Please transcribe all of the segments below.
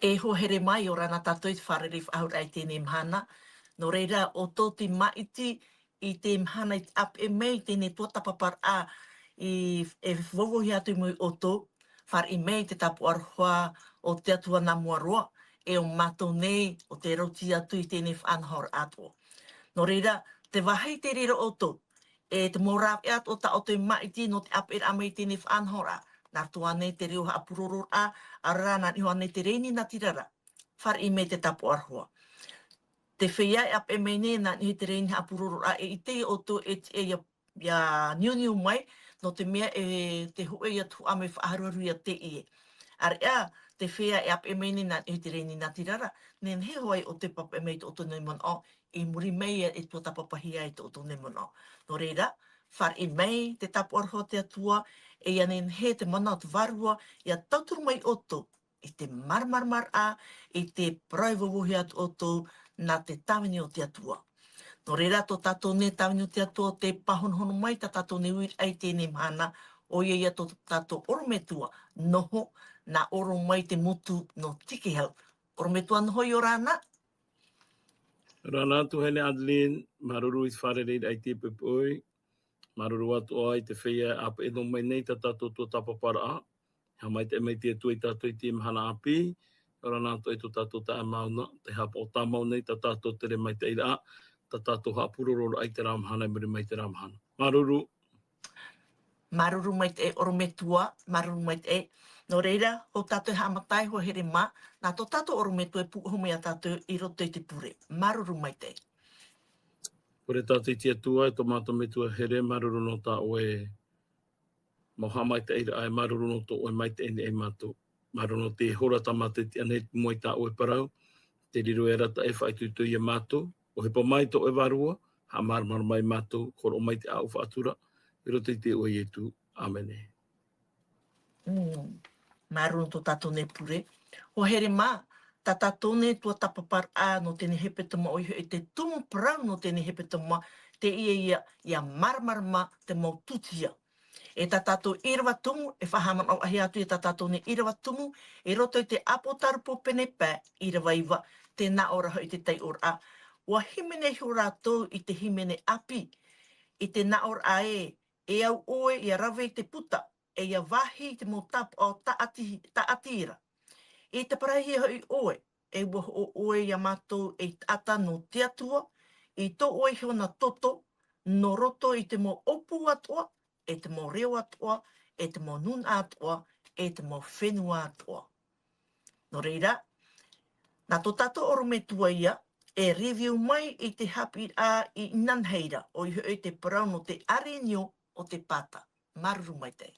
E ho here mai o rana tātou i te wharere whahur ai tēnei mhana. No reira o tō te maiti i te mhana i ap e mei tēnei tō tapapar a e wowohi atu mui o tō. Whar i mei te tapu aroha o te atua nā muaroa e o mātou nei o te rauti atu i tēnei whanhor atua. No reira, te wahai te rira o tō. E te morāw e atu o ta o te maiti no te ap e amei tēnei whanhor a. Nā tua nei te reo ha apuroror a rana ni hoa nei te reini na tirara. Whar i me te tapu arhoa. Te whia e ap e mei nei na ni te reini ha apuroror a e te o tō e ia niuniu mai no te mea e te hoe ia tu ame whaaruaru ia te ie. Ar ea, te whia e ap e mei nei na ni te reini na tirara, nen he hoai o te papa e mei te oto nei mon o, i muri mei e tua tapapahia e te oto nei mon o. No reira, whar i mei te tapu arhoa te atua, e ia nen he te mana o te varua, ia tauturu mai oto, i te marmarmar a, i te praivovohi atu oto, nā te tawini o te atua. No reira, tō tātou ne tawini o te atua, te pahonhono mai, tā tātou ne uir ai tēnei mana, o ia tō tātou orometua, noho, nā oro mai te motu no tikihau. Orometua noho i o rāna? Rana tu hene Adeline, maruru i wharerei ai te pepoi, maruru atu ai te whia apa e no mai nei ta tātou tō tapapara a, ha mai te mei te tui tātou i te mhana api, rana atu e tō tātou ta mauna, te hapa o tā mau nei ta tātou tere mai te ira a, ta tātou hapurororo ai te ramhana, muri mai te ramhana. Maruru. Maruru mai te orometua, maruru mai te no reira, o tātou hamatai ho here mā, nā tō tātou orometua e puho mea tātou i roto i te pure. Maruru mai te. Pure tātou i tia tua, e tō mātou me tua here, maruru no tā oe moha mai te ira ai, maruru no tō oe mai te ene e mātou. Maruru no te hora tamate te ane moi tā oe parau, te riro e rata e whai tutu i a mātou, o hepa mai tō e varua, ha marmar mai mātou, koro mai te au whaatura, i roto i te oe e tu. Amene. Maruru tō tātou ne pure. Ho here mā, tā tātou ne tua tapapar a no tēne hepetama o iho e te tumu parau no tēne hepetama, te ia marmarma te mau tutia. E tā tātou irawa tumu, e whahaman au ahi atu e tā tātou ne irawa tumu, e roto i te apotarupo pene pē, irawa iwa, te nā oraha i te tei ora a. Ua himene hi rātou i te himene api, i te nā ora a e au oe i a rawe i te puta, e ia wahi te mo tap o taatira. I te parahi hoi oe, e ua o oe i a mātou e ata no te atua, i tō oe hi ona toto, no roto i te mo opu atua, e te mo reo atua, e te mo nun atua, e te mo whenua atua. No reira, nā tō tātou orometua ia, e review mai i te hapi a i nanheira, o i hoi te parau no te arenio o te pata. Maruru mai te.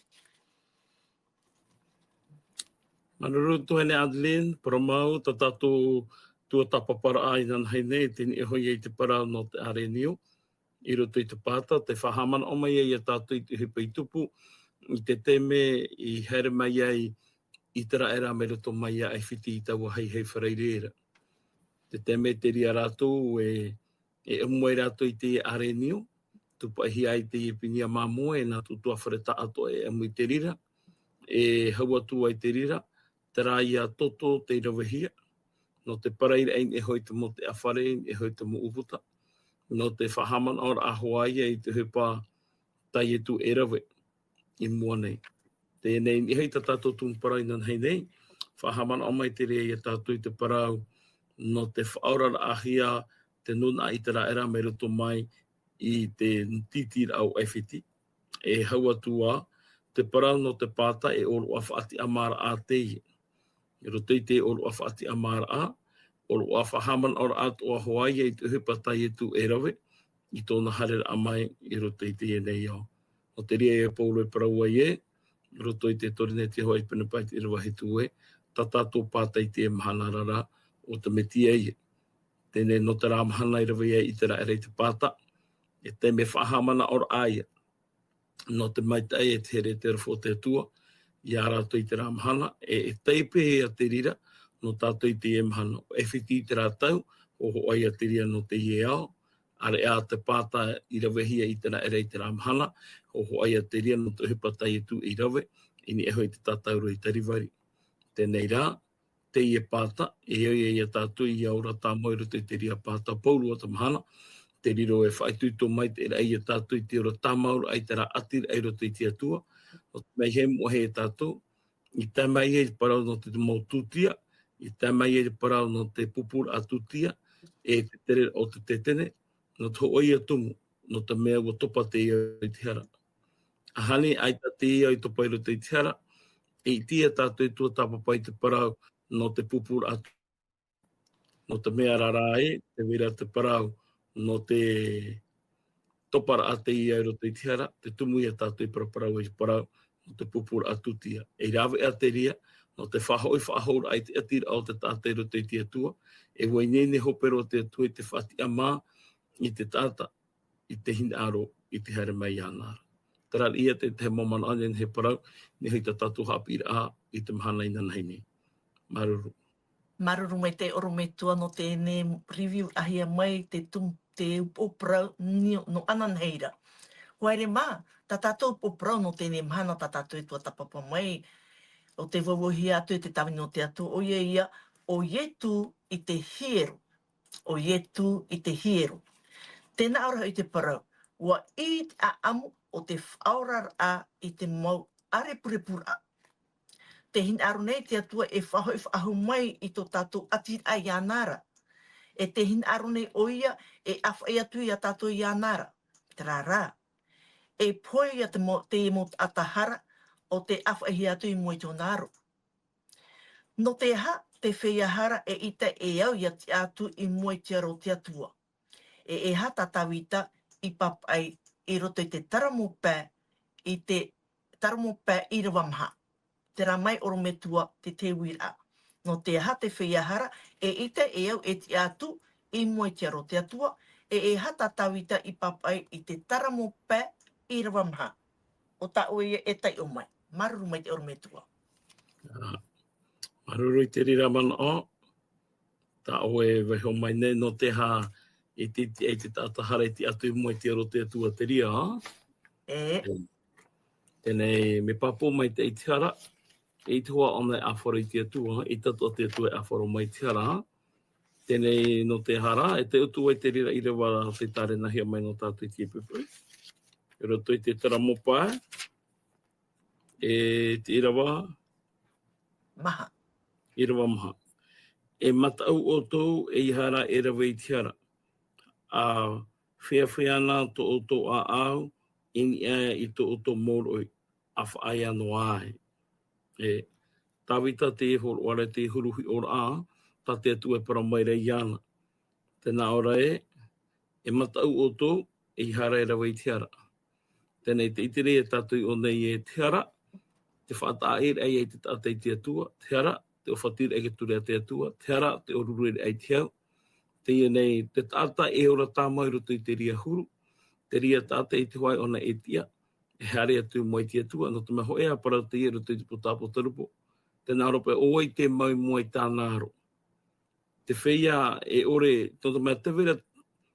Maruru tu hene Adeline, paramau, ta tātou tua tapapara a i nanheine, tēni e hoi e te parau no te arenio, i roto i te pata, te whahamana o mai e i a tātou i te hipa i tupu, i te teme i here mai ai i tera era me roto mai ai whiti i taua hei hei whareirera. Te teme te ria rātou e umoi rātou i te arenio, tupa hi ai te ipinia māmoe, e nā tutua whareta ato e amui te rira, e haua tu ai te rira, te rā ia toto te irawahia, no te paraira ein e hoi te mo te awhare, e hoi te mo uputa, no te whahaman or a Hawaii i te hupa tai e tu e rawe i mua nei. Tēnei ni hei ta tātou tūmparai nan hei nei, whahaman o mai te rea i tātou i te parau no te whaurara ahia te nuna i te raera me roto mai i te titira au ewhiti. E haua tua, te parau no te pāta e oro a whaati amara a teie. I roto i te oro a whaati amara a, oro a whahaman ora atu a Hawaii i te hupa tai e tu e rawe, i tōna harera amai i roto i te e nei au. O te ria e pauro e paraua i e, roto i te torine te hoa i penapai te irawahi tu e, ta tātou pāta i te mahana rara o te meti e. Tēnei no te rā mahana i rawa i te raere i te pāta, e te me whahamana ora aia. No te maitai e te here te rafo te atua, i a rātou i te rā mahana, e teipe e a te rira, no tātou i te e mahana. E whiti i te rātau, o ho ai a te ria no te ie ao, are a te pāta i rawehia i te raere i te rā mahana, o ho ai a te ria no te hupa tai e tu i rawe, ini e hoi te tātauro i tariwari. Tēnei rā, te ia pata, e ia tātou i aura tā moira te ria pata paulu o tamahana, te riro e whaituito mai te era ia tātou i te ora tāmauru ai te ra atir ai roto i te atua, o te mei he mo he tātou, i tā mai e parau no te mau tūtia, i tā mai e parau no te pupura a tūtia, e te tere o te tetene, no te oi atumu, no te mea ua topa te ia i te hara. Ahani ai ta te ia i topa i roto i te hara, e i tia tātou i tua tāpapai te parau no te pupura a tūtia. No te mea rara e, te wera te parau no te topara a te ia i roto i te hara, te tumu ia tātou i paraparau i parau no te pupura a tūtia. E rawe a te ria, no te whahoi whahoura ai te atira au te tātou i roto i te atua, e wai nene hopero te atua i te whati a mā i te tāta, i te hina aro, i te haere mai anara. Tarar ia te momana ane he parau, ni hei ta tātou hapira a i te mahana i nanahine. Maruru. Maruru mai te oro me tua no tēnei review ahia mai te upoprau no ananheira. Waere mā, ta tātou upoprau no tēnei mahana ta tātou e tua tapapa mai, o te wawohi atu e te tawini o te atu, o ia, o ietu i te hieru. O ietu i te hieru. Tēnā ora i te parau, wa i a amu o te whaorar a i te mau are purepura. Te hin aru nei te atua e whahoi whahu mai i tō tātou ati a ianara. E te hin aru nei oia e awhai atu i a tātou ianara. Te rā. E poi a te mo atahara o te awhai atu i moi tō nāro. No te ha, te whiahara e ita e au i ati atu i moi te aro te atua. E ha tatawita i papai i roto i te taramopē i rawamha. Te rā mai oro me tua te wira. No te ha te whiahara e ita e au e te atu i moi te aro te atua, e ha tatawita i papai i te taramopē i rawamha. O ta oe e tai o mai. Maruru mai te oro me tua. Maruru i te rira mana o, ta oe weho mai ne no te ha e te tātahara i te atu i moi te aro te atua te ria, ha? Tēnei me papo mai te itiara, e te hoa ona e awhara i te atua, i tato te atua e awhara mai te hara, ha? Tēnei no te hara, e te utua i te rira i rewa te tare nahia mai no tātou i te pepe. E roto i te taramopa, e te irawa. Maha. Irawa maha. E matau o tō e ihara e rawa i te hara. A whiawhiana to o tō a au, ini i to o tō moroi, a whaai anō ai. E tawita te horo ara te huruhi ora a, ta te atu e paramaira i ana. Tēnā ora e matau o tō e ihara e rawa i te hara. Tēnei te itere e tātui o nei e te hara, te whaata aere ai e te tātai te atua, te hara, te o whatira e ke ture a te atua, te hara, te o ruru ai te au. Te ia nei, te tāta e ora tā mai roto i te ria huru, te ria tāta i te hoai ona e tia, e hare atu mai te atua, no te maho e a parau te ia roto i te potapo tarupo, te nārope o i te mau mai tā nāro. Te whia e ore, tō mea te vera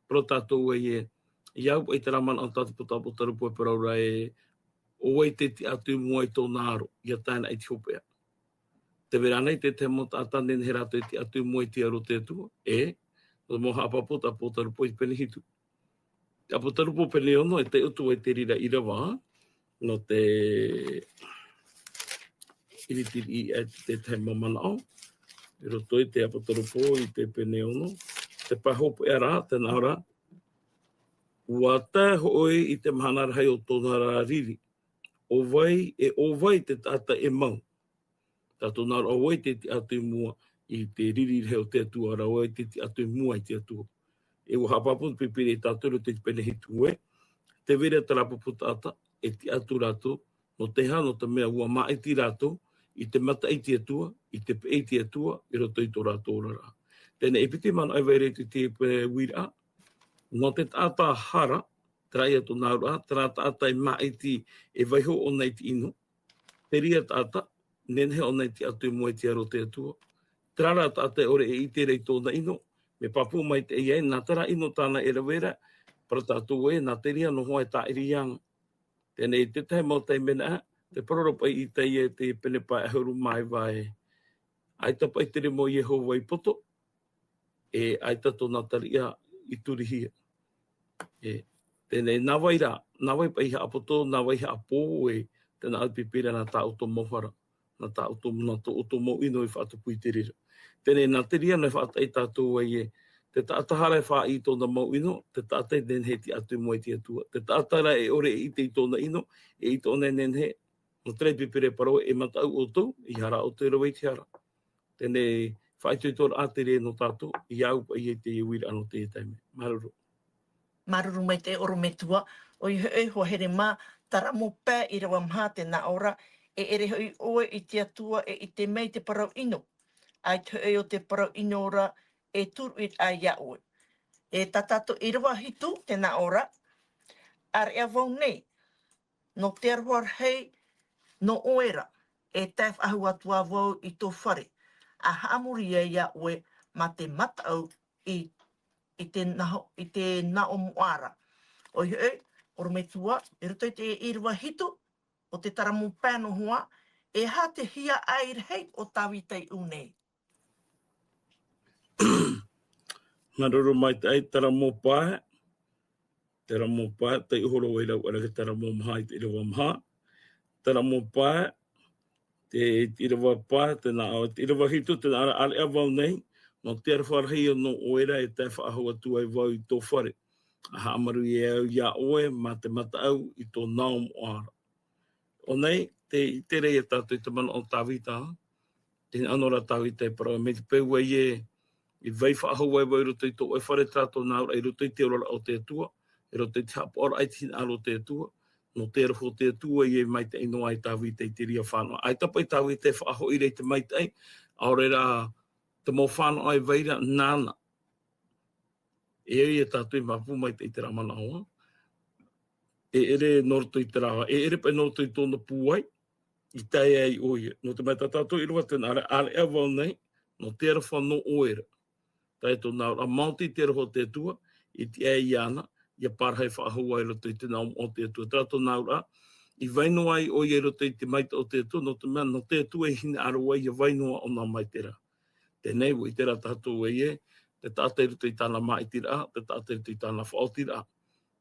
pro tātou e iau i te raman an tātou potapo tarupo e parau rai o i te atu mai tō nāro, i a tāna i te hopea. Te vera nei te mo tātane he rato i te atu mai te aro te atua, o moha apapo ta potarupo i pene hitu. A potarupo pene ono e te utu e te rira irawa, no te iritiri i te te mamana o. I roto i te apotarupo i te pene ono. Te pahopo e ara, te naura. Ua tae hoi i te mahanarahai o tōna riri. O vai te tata e mau. Tato nara o vai te atu i mua i te riri heo te atua, ara o te atu i mua i te atua. E ua hapapu pipiri e tāturu te pene hitu e. Te vere tarapapu tata e te atu rato, no te hano te mea ua maa i ti rato, i te mata i te atua, i te pe i te atua, i roto i tō rato orara. Tēnei e piti mana ai vere te wira, no te tata hara, trai atu naura, tera tata i maa i ti e vaiho o nei ti ino, te ria tata, nenhe o nei ti atu i mua i te aro te atua, tera tata ore e i te rei tōna ino, me papu mai te iei, nā tera ino tāna e rawera, para tātou e, nā te ria no hoa e tā iri yang. Tēnei te tae mau tai mena, te pororopa i te ie te penepa e huru mai vai, ai tapai tere mo Yehova i poto, e ai tato nā taria i turihia. E tēnei nawai pa iha apoto, nawai ha apo e tēnā alpipira nā tā auto mohara, nā tā auto mo ino i whaatupui te rira. Tēnei nā teria nei whaatai tātou ai e, te tātahara e wha i tōna mau ino, te tātai nenheti atu mo i te atua. Te tātara e ore i te i tōna ino, e i tōna nenhe, no trei pipire paro e matau o tau, i hara o te rawa i te hara. Tēnei whaitui tōra ātere no tātou, i au pa i te iwira ano te taime. Maruru. Maruru mai te oro me tua, o i hoi hoa here mā, tara mo pē i rawa mha te nā ora, e ere hoi oe i te atua e i te mei te parau ino. Ai te hoi o te parau ino ora e turu i a ia oe. E tatato i rawa hitu te nā ora, ar ea vau nei, no te arhuar hei, no oera, e tēwh ahu atua vau i tō whare, a haamuri e ia oe ma te matau i te nao moara. O i hei, oro me tua, e ruto i te i rawa hitu, o te taramu pēno hoa, e ha te hia air hei o tawitei unei. Maruru mai te ai tara mō pāhe. Tara mō pāhe, te uhoro wei rau ara ke tara mō maha i te irawa maha. Tara mō pāhe, te irawa pāhe, tēnā au, te irawa hitu, tēnā ara ale a wau nei, no te arwharhei o no oera e te whaahu atu ai wau i tō whare. A haamaru i au ia oe, ma te mata au i tō nao moara. O nei, te rei e tātou i te mana o tāwita, te anora tāwita e parau, me te peu ai e, i vai whaahu ai wai roto i tō e whare tātou nāura, i roto i te orora o te atua, i roto i te hapa ora ai tin aro te atua, no te rafo te atua i e mai te ino ai tāwita i te ria whanua. Ai tapai tāwita e whaaho i rei te mai te ai, aurera te mō whanua ai vaira nāna. E eri e tātou i mapu mai te i te ramana hoa. E ere noroto i te rawa, e ere pai noroto i tōna pūai, i tai ai oia. No te mai tātou i rua tēnā are e wau nei, no te rafa no oera. Tai tō nāura, a Māori te roho te atua, i te ai iana, i a parhai whaahua i roto i te nao o te atua. Tai tō nāura, i vainoa ai o i roto i te maita o te atua, no te mea, no te atua i hine aroa i a vainoa o nā maitera. Tēnei, i tera tātou e, te tātai roto i tāna maitira, te tātai roto i tāna whaotira.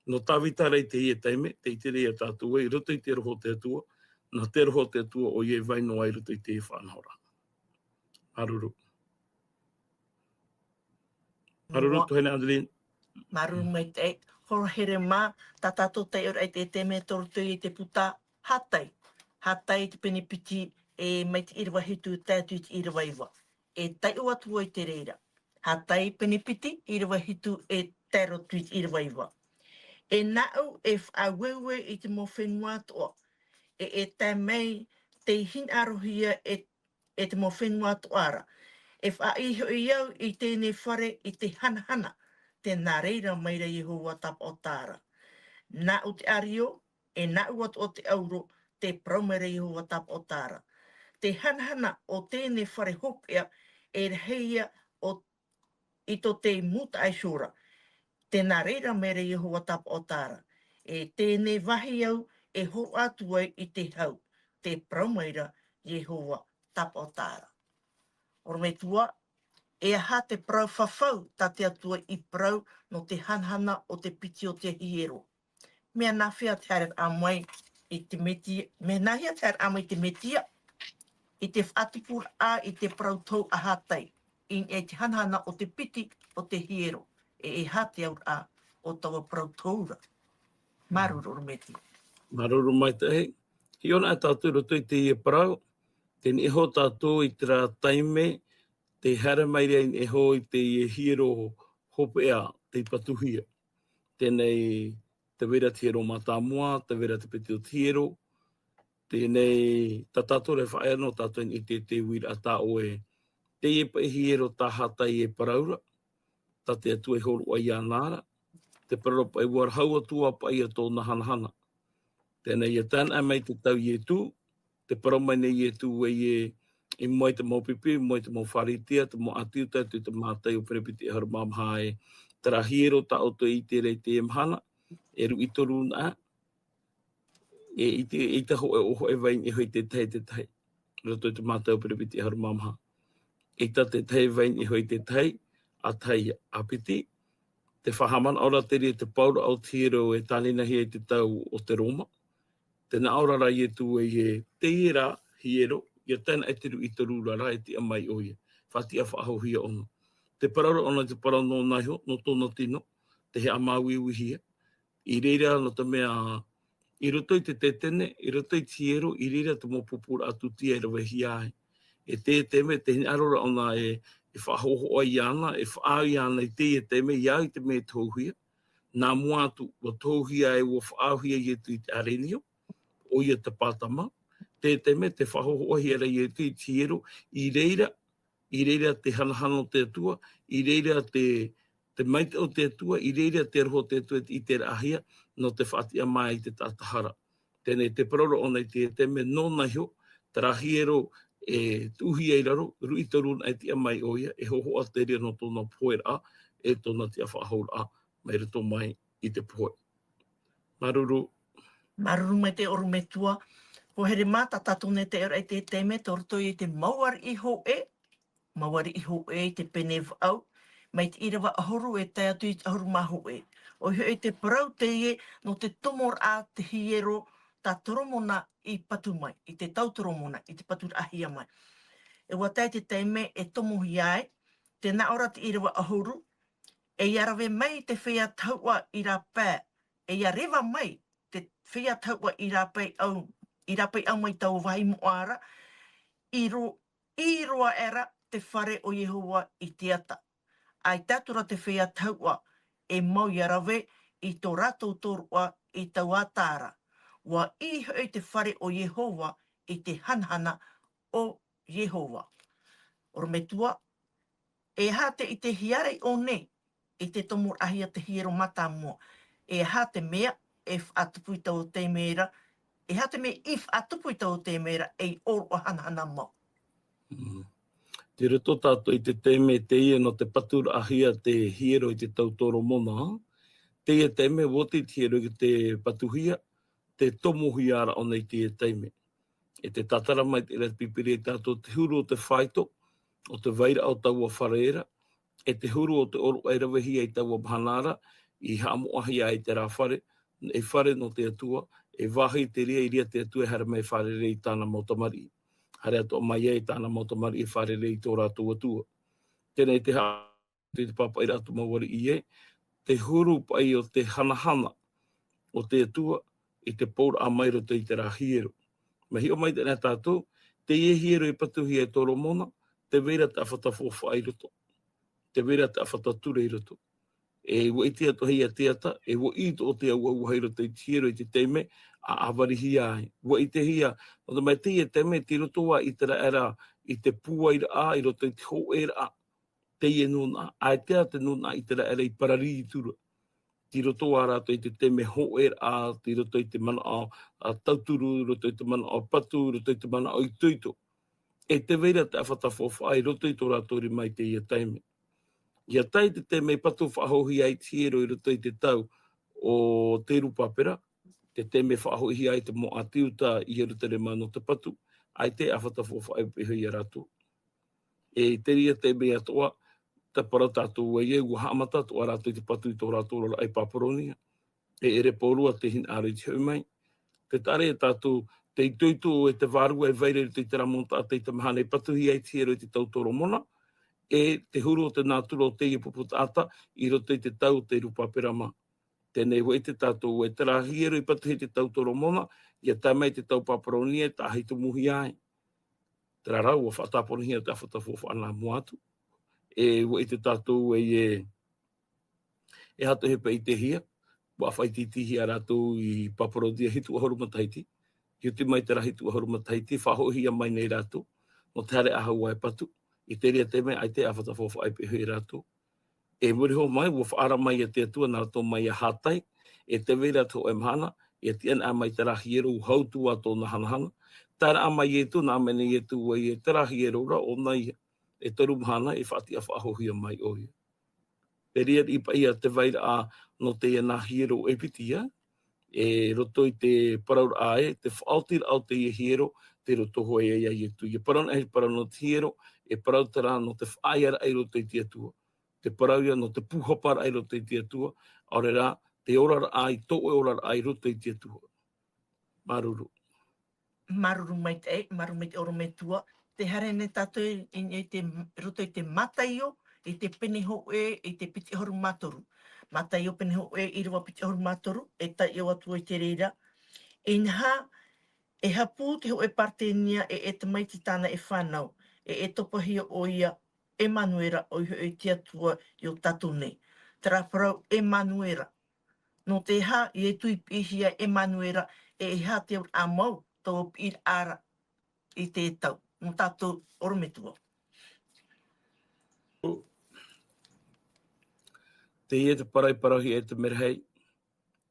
No tāwita rei te ia teime, te i te rea tātou i roto i te roho te atua, na te roho te atua o i vainoa i roto i te whanahora. Maruru. Maruru, tuhene Adeline. Maruru mai te ei, horo here mā, tā tātou te ora i te me torotu i te puta, hatai. Hatai i te penipiti e mai te irawa hitu tātu i te irawa iwa. E tai o atua i te reira. Hatai penipiti, irawa hitu e tārotu i te irawa iwa. E nāu e whaawewe i te mō whenua toa. E tā mei te hin arohia e te mō whenua toara. E whaiho i au i tēnei whare i te hanahana, te nā reira maira Yehova tap o tāra. Nā o te ario, e nā uat o te auro, te praumere Yehova tap o tāra. Te hanahana o tēnei whare hopea, e reheia i to te muta aishora. Te nā reira maira Yehova tap o tāra. E tēnei wahi au, e ho atu ai i te hau, te praumere Yehova tap o tāra. Ora me tua, e aha te prau whawhau ta te atua i prau no te hanhana o te piti o te hiero. Mea nā whia te haere amai i te metia, mea nā hia te haere amai i te metia, i te whaatipura a i te prau tau ahatai, i e te hanhana o te piti o te hiero, e hate aur a o taua prau taura. Maruru rumeti. Maruru mai te hei. Ki ona e tātou roto i te ia parau, tēne iho tātou i te rā taime, te hara mai rei e ho i te hiero hopea te patuhia. Tēnei te wera te hiero mātāmua, te wera te piti o te hiero, tēnei ta tātou re whae anō tātou i te wira a tā oe. Te e pa hiero tā hatai e paraura, ta te atua e horo ai anāra, te pararo pa e warhau atua pa i a tōna hanahana. Tēnei e tāna mai te tau i e tū, te parau mai nei i e tū e i moi te mau pipi, moi te mau wharitia, te mau atiu tātou te mātai o perepiti e haru mamhae. Te rā hiero ta auto i te rei te emhana, e ru i toru nā, e i te ho e oho e vain e hoi te tahi. Roto i te mātai o perepiti e haru mamha. e ta te tei vain i hoi te tei, a tei apiti, te whahaman ora teri te paura au tiro e talina hi e te tau o te Roma. Tēnā aurara i e tu e te ira hiero, ia tēnā e tiru i te rūrara e te amai o ia. Whatia whahohia ono. Te pararo ona te pararo no naiho, no tōna tino, te he amawi hia. I reira no te mea, i roto i te tetene, i roto i tiero, i reira te mopupura atu tia e rawe hiae. E te teme, te hini arora ona e whahoho ai ana, e whaau i ana i te teme, iau i te mea tauhia. Nā mua atu, wa tauhia e wa whaau hia i tu i te arenio, o ia te pātama. Te teme, te whahoho ai ara i tu i tiero, i reira te hanahano te atua, i reira te maite o te atua, i reira te roho te atua i te rahia, no te whaatia mai i te tātahara. Tēnei te paroro ona i te teme no naiho, te rahiero e tuhi ei raro, rui tarun ai tia mai o ia, e hoho a te rea no tōna poera, e tōna tia whahaura a, mai rato mai i te poe. Maruru. Maruru mai te oru me tua. Ko here mata tatone te ora i te teme, te orto i te mauari iho e, mauari iho e i te pene au, mai te irawa ahoru e tai atu i ahoru maho e. O heo i te parau te ie no te tomor a te hiero ta toromona i patu mai, i te tau toromona, i te patu ahia mai. E watai te teime e tomohi ai, te naora te irawa ahoru, e iarawe mai te whea taua i rā pē, e iarewa mai te whea taua i rā pē au mai tau wahi moara, i roa era te whare o Yehova i te ata. Ai tātura te whea taua e mau iarawe i tō rātou tōrua i tau atāra. Wa i hoi te whare o Yehova i te hanhana o Yehova. Ora me tua, e hate i te hiare o ne, i te tomor ahia te hiero mata mua. E hate mea, e whaatupui tau te mera, e hate mea i whaatupui tau te mera, e oro o hanhana mau. Te reto tātou i te teme te ia no te patura ahia te hiero i te tautoro mona. Te ia teme wote te hiero i te patuhia, te tomohi ara o nei te ia teme. E te tatara mai te ira pipiri e tātou te huru o te whaito, o te vaira o taua whareera, e te huru o te oro airawahia i taua bhanara, i hamo ahia i te rā whare, e whare no te atua, e wahi te ria i ria te atua e hara mai whare rei tāna mautamari. Hare ato mai e tāna mautamari e whare rei tō rātou atua. Tēnei te te papa i rātou mawari i e, te huru pai o te hanahana o te atua i te pōra a mairo te i te rā hiero. Me hi o mai tēnei tātou, te ie hiero i patuhi e tōro mona, te vera te awhatafofa i roto. Te vera te awhatature i roto. E wa i te ato hei a te ata, e wa i to o te au hei roto i tiero i te teime, a awarihi ai. Wa i te hia, o te mai te ia teime, te rotoa i te era, i te pua i a, i roto i te ho e a, te ia nuna, a te a te nuna i te era i parari i tura. Ti rotoa rato i te teime ho e a, ti roto i te mana a tauturu, roto i te mana a patu, roto i te mana a i tuito. E te vera te awhatafofa ai roto i tō rātori mai te ia teime. Ia tai te mei patu whahohi ai tiero i roto i te tau o te rupapera, te mei whahohi ai te mo atiuta i rotere mano te patu, ai te awhatafofa ai pehui a rātou. E te ria te mei atoa, te para tātou e ua haamata, toa rātou i te patu i tō rātou ai paparonia, e ere pōrua te hin aro i te haumai. Te tare e tātou, te ituitu e te vārua e vaire i te ramonta, te mahane patuhi ai tiero i te tautoro mona, e te huru o te nātura o te ia puputata i roto i te tau te rupapera ma. Tēnei hoi te tātou e te rahiero i patuhi te tautoro mona, ia tamai te tau paparonia, ta hei tu muhi ai. Te rarau a whataponia te awhatafofa ana muatu. E hoi te tātou e hato hepa i te hia, wa whaititihi a rātou i paparonia hitu ahoru mataiti. Ki te mai te rahitu ahoru mataiti, whahohi a mai nei rātou, no te hare aha ua e patu. I te ria te mea, ai te awhatafofa ai pehui rātou. E muriho mai, ua whaara mai a te atua nā rātou mai a hātai, e te vera tō e mahana, e te ana mai te rahiero u hautu a tōna hanahana. Tāra a mai e tu, nā mene e tu, e te rahiero ra o nei, e taru mahana, e whati a whahohia mai o ia. Te ria i pai a te vaira a no te ana hiero e pitia, e roto i te parau ae, te whaotir au te iehiro, te roto hoe ia i tu. I parau e parau no te hiro, e parau te rā no te whaaiara ai roto i te atua. Te parau ia no te puhapara ai roto i te atua, aore rā, te orara ai, tō e orara ai roto i te atua. Maruru. Maruru mai te oro me tua. Te hare ne tātou i te roto i te mataio, i te peneho i te piti horu matoru. Mataio peneho i rua piti horu matoru, e tai o atua i te reira. E nha, e hapu te ho e partenia e te maiti tāna e whanau, e topahia o ia e manuera o i te atua i o tātou nei. Tera parau e manuera. No te ha, i e tui pihia e manuera e ha te a mau tō pir ara i te tau. No tātou orometua. Te ia te paraihi e te merhei,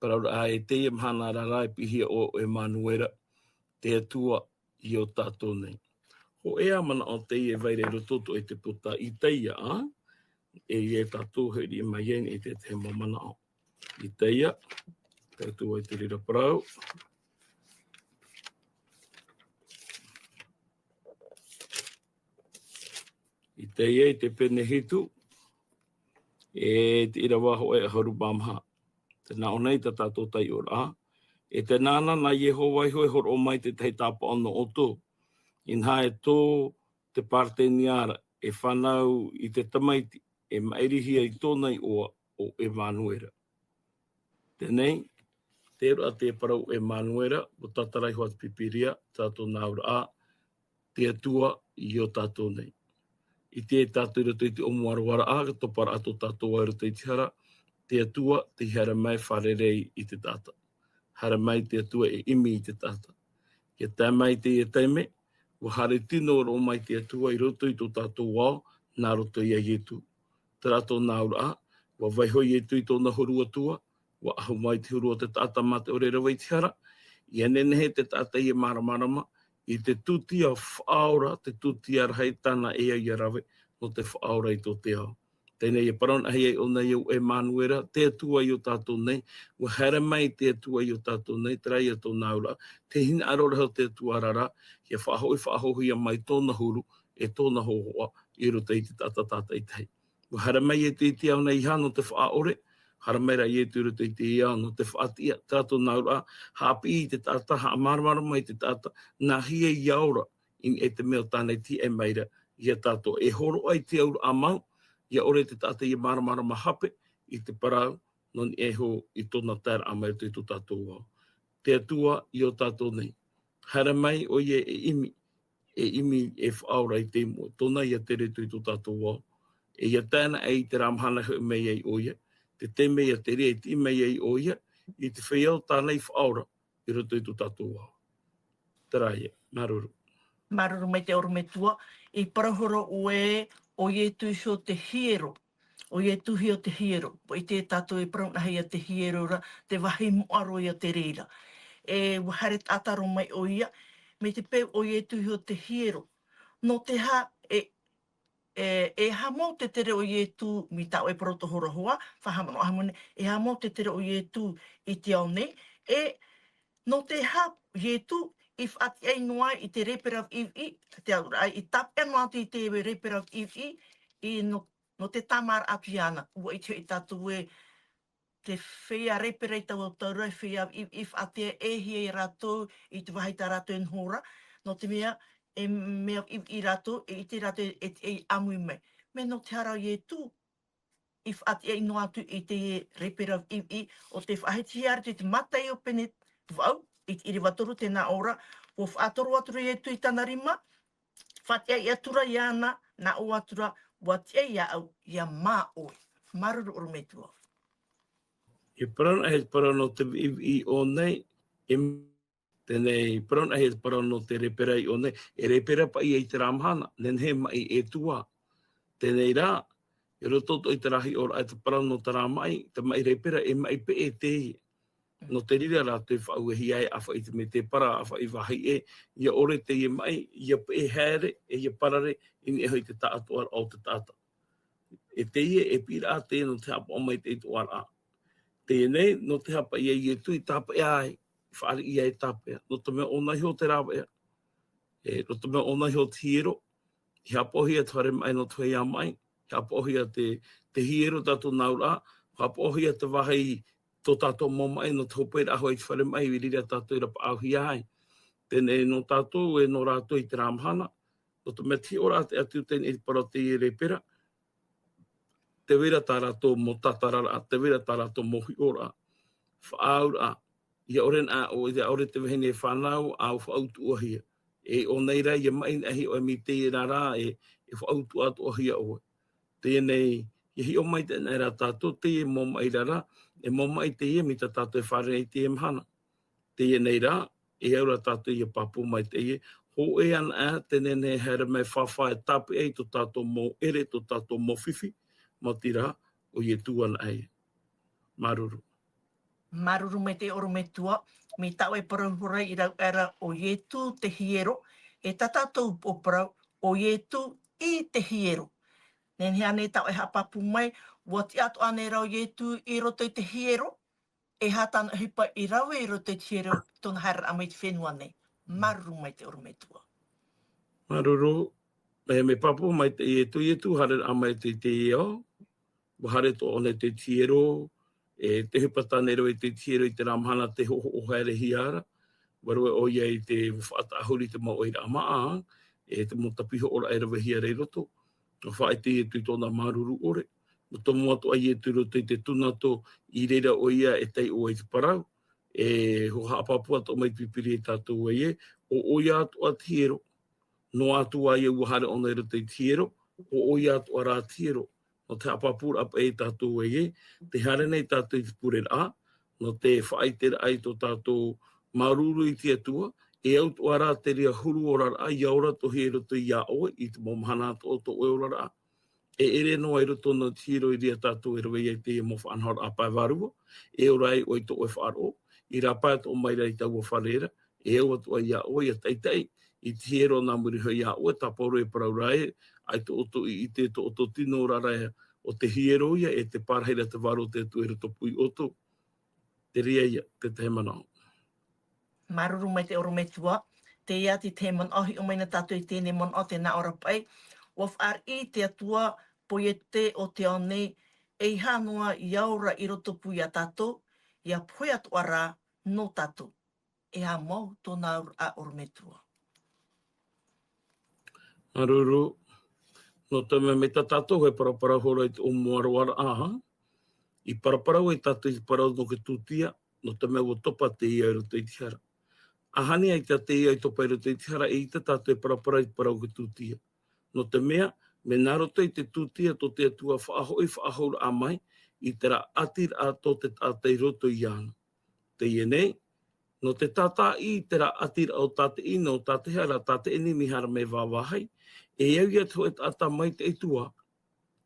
parau a e te ia mhana rarai pihia o Emanuela, te atua i o tātou nei. Ho ea mana o te ia vaire rototo e te puta i te ia, e ia tātou heri mai ien e te mamana o. I te ia, tātou e te rira parau. I te ia, i te pene hitu, e te ira waho e haru bamha. Te nao nei ta tātou tai ora. E te nana na Yehova i hoi horo mai te tei tāpa ono o tō. Inha e tō te parte niara e whanau i te tamaiti e mairihia i tōnei o Emanuela. Tenei, te ero a te parau Emanuela, o tatarai hoa te pipiria, tātou naura a, te atua i o tātou nei. I te tātou i roto i te omuarawara a, ka topara ato tātou ai roto i te hara, te atua te hara mai wharerei i te tāta. Hara mai te atua e imi i te tāta. Kia tā mai te e teime, wa hare tino ro mai te atua i roto i tō tātou wao, nā roto i a ietu. Te rato naura a, wa waiho i etu i tōna horu atua, wa ahu mai te horu o te tāta mate o reira wai te hara, i anenehe te tāta i e maramarama, i te tuti a whaora, te tuti a rahai tāna e ai a rawe, no te whaora i tō te ao. Tēnei e parana hei o nei o Emanuela, te atua i o tātou nei, wa hara mai te atua i o tātou nei, te rai a tō naura, te hina arora hau te atua rara, ia whaahoi a mai tōna huru, e tōna hohoa, i rota i te tāta i tei. Wa hara mai e te iti au nei hano te whaore, hara mai rai e te rota i te ia no te whaatia, tātou naura, haapi i te tāta, haa maramara mai te tāta, nā hia i aura, in e te meo tānei ti e maira, ia tātou, e horo ai te aura amau, ia ore te tātai i maramara mahape i te parau, non e ho i tōna tēra amai te tō tātou wao. Te atua i o tātou nei. Hara mai o ie e imi e whaora i te mua. Tōna ia te retu i tō tātou wao. E ia tēna e i te ramhana hui mei ei oia. Te te mei a te rea i te mei ei oia. I te whiau tānei whaora i roto i tō tātou wao. Te raia, maruru. Maruru mai te oro me tua. I parahoro ue o ie tuhi o te hiero. O ie tuhi o te hiero. Po i te tātou e paraunahi a te hiero ra, te wahi moaro i a te reira. E wahare tātaro mai o ia, me te pēu o ie tuhi o te hiero. No te ha, e hamo te tere o ie tū, mi tau e parotohora hoa, whahamano ahamone, e hamo te tere o ie tū i te ao nei, e no te ha, ie tū, if ati ai noa i te repera of iwi, te aura ai, i tap e noa i te repera of iwi, i no te tamara api ana, ua i te i tātou e te whea repera i tau o taura, whea if ati e hia i ratou, i te wahaita ratou en hora, no te mea, e mea i ratou, i te ratou e amui mai. Me no te hara i e tū, if ati e noa atu i te repera of iwi, o te whahiti ara te matai o pene wau, i iri watoru tēnā ora, o whaatoro atura i etu i tāna rima, whatia i atura i ana, nā o atura, watia i au, i a mā oi. Maruru oro me tua. E parana he parana te i o nei, e tēnei parana he parana te repera i o nei, e repera pa i te ramhana, nen he mai e tua. Tēnei rā, e rototo i te rahi ora e te parana te rāmai, te mai repera e mai pe e te hi. No te rira rā te whauehi ai a whai te me te para a whai wahi e, ia ore te i mai, ia pe e haere, e ia parare, in e hoi te tātua o te tāta. E te ia e pira a te no te hapa o mai te i tuara a. Tēnei, no te hapa ia i tu i tāpa e ai, whaari ia e tāpea. No te mea ona hio te rawa ea. No te mea ona hio te hiero, i hapohi a taware mai no tuai a mai, i hapohi a te hiero tātou naura, hapohi a te wahai tō tātou momai no te hopera aho i te whare mai, i rira tātou i rapa auhi ai. Tēnei no tātou e no rātou i te rāmhana, no te mea ti ora te atu tēnei i para te i repera, te wera tā rātou mo tatarara, te wera tā rātou mo hui ora, whaaura, ia oren a o ia ore te wehene whanau au whautu ohia. E o nei rai ia mai ahi o e mi te rara e whautu atu ohia oe. Tēnei, ia hi o mai te nei rā tātou, te e mō mai rara, e mō mai te e mi ta tātou e whare te e mhana. Te e nei rā, e aura tātou ia papu mai te e, ho e an a tēnei nei here mai whawhai tapu e to tātou mō ere, to tātou mō whiwhi, mo tira o ie tuan ai. Maruru. Maruru me te oro me tua, me tau e parahura i rau era o ietu te hiero, e tatatou o parau o ietu i te hiero. Nen hea ne tau e hapapu mai, wati atu ane rau ietu i roto i te hiero, e hatana hipa i rau i roto i te hiero, tona hara a me te whenua nei. Maruru me te oro me tua. Maruru, me papu mai te ietu, hare a mai te eo, hare to one te tiero, e te hipatane roi te tiero i te ramhana te hoho o haere hiara, warua o ia i te whaata ahuri te mau eira amaa, e te motapiho ora e rawe hiare i roto, o whae te ietu i tōna maruru ore, no tomu atu ai ietu roto i te tunato i reira o ia e tei o e te parau, e ho haapapu atu o mai pipiri e tātou e o ia atu a tiero, no atu ai e uhare ona i roto i tiero, o ia atu a rā tiero, no te apapura apa e tātou e, te hare nei tātou i te purera, no te whaitera ai tō tātou maruru i te atua, e au tō ara te ria huru ora a iaura to he roto i a oe, i te momhana tō tō e ora a. E ere no ai roto no tiro i ria tātou e rawe i te mo whanhara a pai warua, e ora ai oi tō e wharo, i rapai tō mai rai tau a wharera, e au atu ai a oe, a teitei, i te hero nā muri hoi a oe, tā poro e parau rai, ai tō oto i te tō oto tino raraia o te hiero ia e te parheira te waro te tu e roto pui oto. Te ria ia, te manao. Maruru mai te oro me tua, te iati te man ohi o maina tātou i tēnei man o te nā ora pai, waf ar i te atua po e te o te ao nei, e hanua i aura i roto pui a tātou, i a poi atu ara no tātou. E ha mau tō nā a oro me tua. Maruru, no te me ta tātou he parapara hora i te o moarawara aha, i paraparau e tātou i parau no ke tūtia, no te mea o topa te ia i roto i te hara. Ahani ai te ia i topa i roto i te hara, e i te tātou e parapara i parau ke tūtia. No te mea, me nā roto i te tūtia, to te atua whaahoi whaahoura a mai, i te ra atir a tō te tātou i roto i ana. Te ienei, no te tata i te ra atir au tate ina o tate hara, tate eni mihara me wāwahai, e au ia tō e tata mai te itua,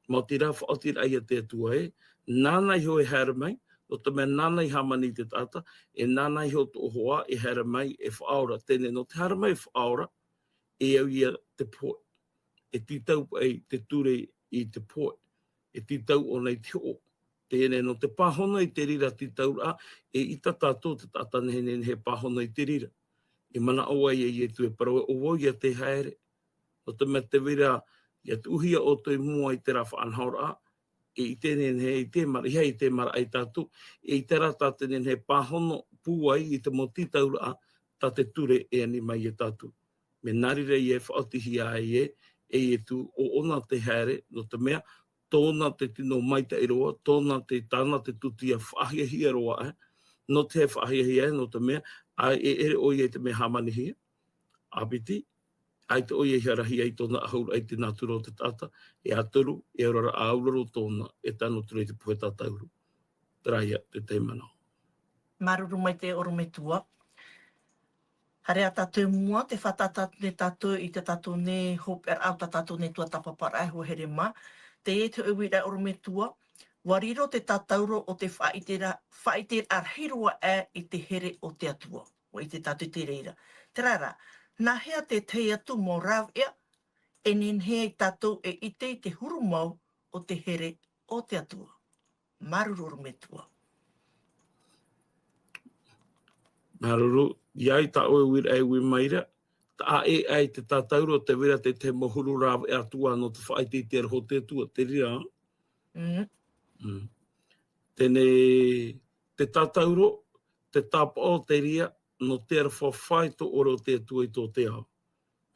mau te rā whaotir ai a te atua e, nānai ho e hara mai, o te mea nānai hamani te tata, e nānai ho tō hoa e hara mai e whaora, tēne no te hara mai whaora, e au ia te poe, e titau ai te ture i te poe, e titau o nei te o, tēne no te pāhona i te rira titau rā, e i ta tātou te tata nehene he pāhona i te rira. I mana o ai e tu e parawe, o wau ia te haere, o te mea te wira, ia te uhia o toi mua i te rafa anhaura, e i tēnen he i te mara, i te mara ai tātou, e i te rata tēnen he pāhono pūai i te motitau rā, tā te ture e ani mai e tātou. Me nārire i e whaotihi ai e tu o ona te haere, no te mea, tōna te tino maita i roa, tōna te tāna te tutia whahiahia roa, no te whahiahia, no te mea, a e ere o i e te mea hamanihia, apiti, ai te oia hiarahi ai tōna ahura ai te naturo o te tata, e aturu, e aurara auraro tōna, e tano turu i te puhe tatauru. Traia te te manao. Maruru mai te oro me tua. Hare a tātou mua, te whatata ne tātou i te tātou ne hope ar au tātou ne tua tapapara e ho here ma. Te e te uira oro me tua, wariro te tātauro o te whaitera ar hiroa i te here o te atua, o i te tātou te reira. Te rara, nā hea te tei atu mō rau ea, e nen hea i tātou e ite te hurumau o te here o te atua. Maruru oro me tua. Maruru, iai ta oe wira e wi maira, ta e ai te tātauro te wira te mohuru rāw e atua no te whaiti te ho te tua, te ria. Te tātauro, te tāpa o te ria, no te ara whawhai to oro te tua i tō te ao.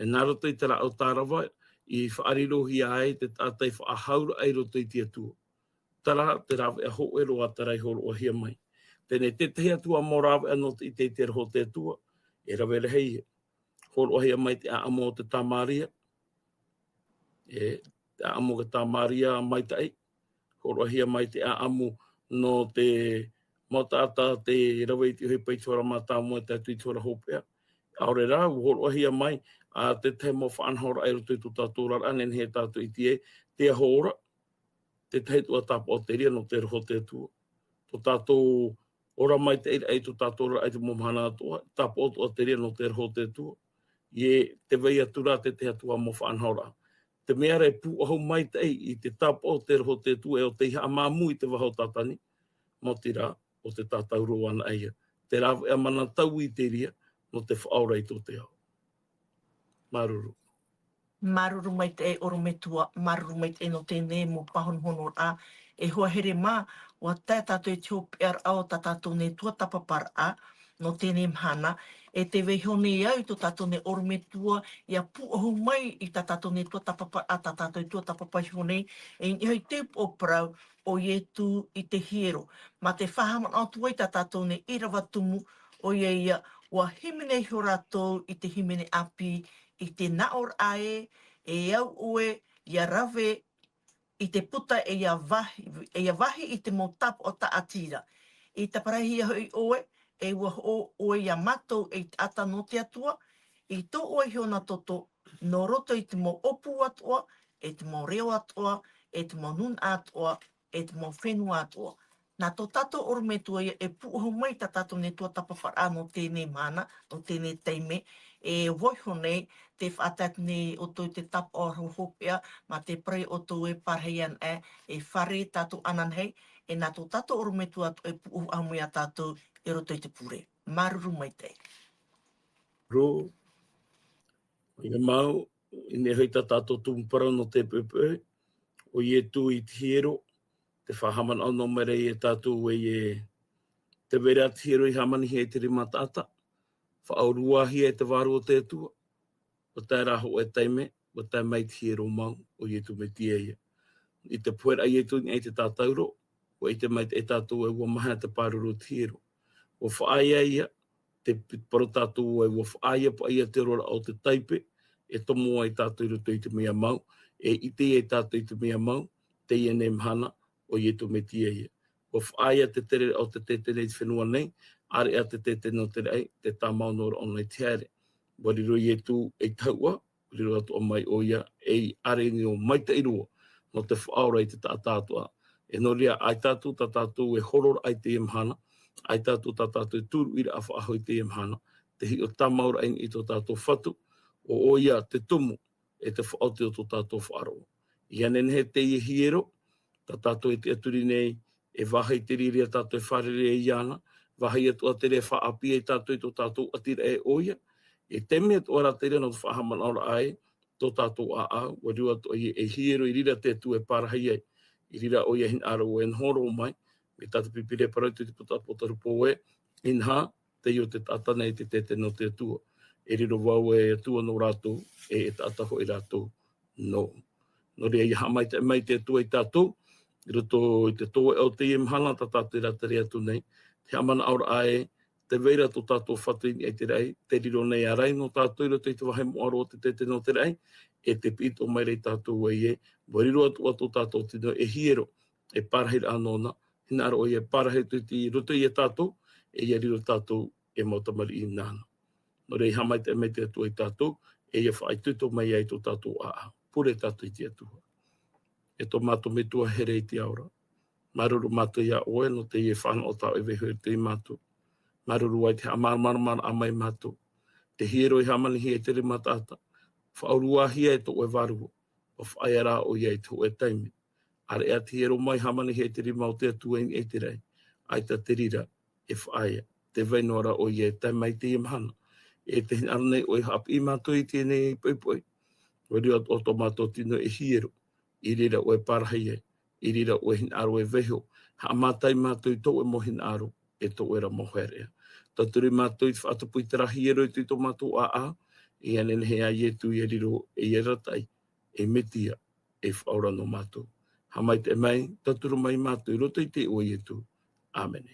E nā roto i te rā o tārawai, i whaarirohi ai te tātai whaahaura ai roto i te tua. Tara te rāw e ho e roa tarai horo o hia mai. Tēnei te tehi atua mō rāw e no i te ho te tua, e rawere hei horo o hia mai te a amo te tāmaria, e te a amo ke tāmaria mai tai, horo o hia mai te a amo no te motata te rawe i te hui peitora mata mo te atu i tora hopea. Aore rā, horo hia mai, a te te mo whaanhora ai roto i tu tātora anen he tātou i te hora, te te tua tapa o te ria no te roho te tua. To tātou ora mai te ira ai tu tātora ai te momhana atua, tapa o te ria no te roho te tua. Ie te vei atura te atua mo whaanhora. Te mea rei pu aho mai te i te tapa o te roho te tua e o te iha amamu i te waho tatani. Mo te rā, o te tātauro ana eia. Te rā e mana tau i te ria, no te whaora i tō te ao. Maruru. Maruru mai te e oro me tua, maruru mai te e no tēnei mo pahonhono a, e hoa here mā, wa tā tātou e tio pear ao tā tātou ne tua tapapara a, no tēnei mhana, e te wehone au tō tātou ne oro me tua, ia pu ahu mai i tā tātou ne tua tapapara a, tā tātou e tua tapapai hone, e ihai te o parau, o ie tu i te hiero. Ma te whahaman au tuai tā tātou ne irawa tumu, o ia, wa himene ho rātou i te himene api, i te naor ae, e au oe, ia rawe, i te puta e ia wahi i te motap o ta atira. I te parahi hoi oe, e ua oe ia matou e te ata no te atua, i tō oe hiona toto, no roto i te mo opu atua, e te mo reo atua, e te mo nun atua, e te mo whenua atua. Nā tō tato orme tua e puho mai tā tato ne tua tapawhara no tēnei mana, no tēnei teime, e woiho nei te whaatat nei o tō te tapa o hopea, ma te prei o tō e parheian e whare tātou anan hei, e nā tō tato orme tua e puho amui a tātou e roto i te pure. Maruru mai te. Ro, ina mau, ina hei tā tātou tūmpara no te pepe, o ie tū i te hero, te whahaman ono merei e tātou e te vera te hero i hamani he te rima tata, whaauruahi e te waru o te atua, o tai raho e taime, o tai mai te hero mau, o ie tū me tieia. I te puera i e tū ni te tātauro, o i te mai e tātou e ua maha te pāruru te hero. O whaaia ia, te paro tātou e ua whaaia pa ia te rora o te taipe, e tomo ai tātou i roto i te mea mau, e ite e tātou i te mea mau, te ia ne mhana, o ie tū me tieia. O whaaia te tere o te tete nei te whenua nei, are a te tete no te rei, te tā maunora o nei te are. Wariro i e tū e taua, wariro atu o mai o ia, e are ni o mai te irua, no te whaora i te tātātua. E no rea, ai tātou tā tātou e horora ai te imhana, ai tātou tā tātou e tūru ira a whaaho i te imhana, te hi o tā maura ai i tō tātou whatu, o ia te tumu e te whaote o tō tātou whaaroa. I anen he te i hiero, tā tātou e te aturi nei, e wahai te riri a tātou e wharere e iana, wahai atua te rea whaapi e tātou i tō tātou atira e oia, e teme atua ra te rea no te whahaman ora ai, tō tātou a au, wa rua to e hiero i rira te tu e parahai ai, i rira o ia hin aro o en horo mai, me tātou pipire parautu te puta potarupo e, inha, te i o te tata nei te tete no te atua. E riro wau e atua no rātou, e tata ho i rātou, no. No rea i hamai te mai te atua i tātou, i roto i te tō e o te imhana, tā tātou i rata rea tu nei, te amana aura ae, te veira tō tātou whatu i te rei, te riro nei a rei no tātou i roto i te wahe moaro o te tete no te rei, e te pito mai rei tātou e e, wariro atua tō tātou tino e hiero, e parahira anona, hinaro o e parahira tu i roto i e tātou, e ia riro tātou e mautamari i nāna. No rei hamai te me te atua i tātou, e ia whaai tuto mai ai tō tātou a pure tātou i te atua. E tō mātou me tua here i te aura. Maruru mātou ia oe no te ie whana o tau e wehu e te i mātou. Maruru ai te amar amai mātou. Te hiero i hamani hi e te rima tāta. Whaurua hi e tō e varua. O whaera o iei tō e taimi. Are ea te hiero mai hamani hi e te rima o te atua i te rei. Ai ta te rira e whaia te vainora o ie tai mai te imhana. E te arnei o i hap I mātou I tēnei poipoi. Wari o tomato tino e hiero. I rira o e parahia. I rira o e hin aro e veho. Ha mātai mātou I tō e mohin aro. E tō era moherea. Taturi mātou I whaatapui te rahiero I tō mātou a. I anen he a ietu I riro e ieratai. E metia. E whaora no mātou. Ha mai te mai. Taturu mai mātou. Roto I te o ietu. Amen.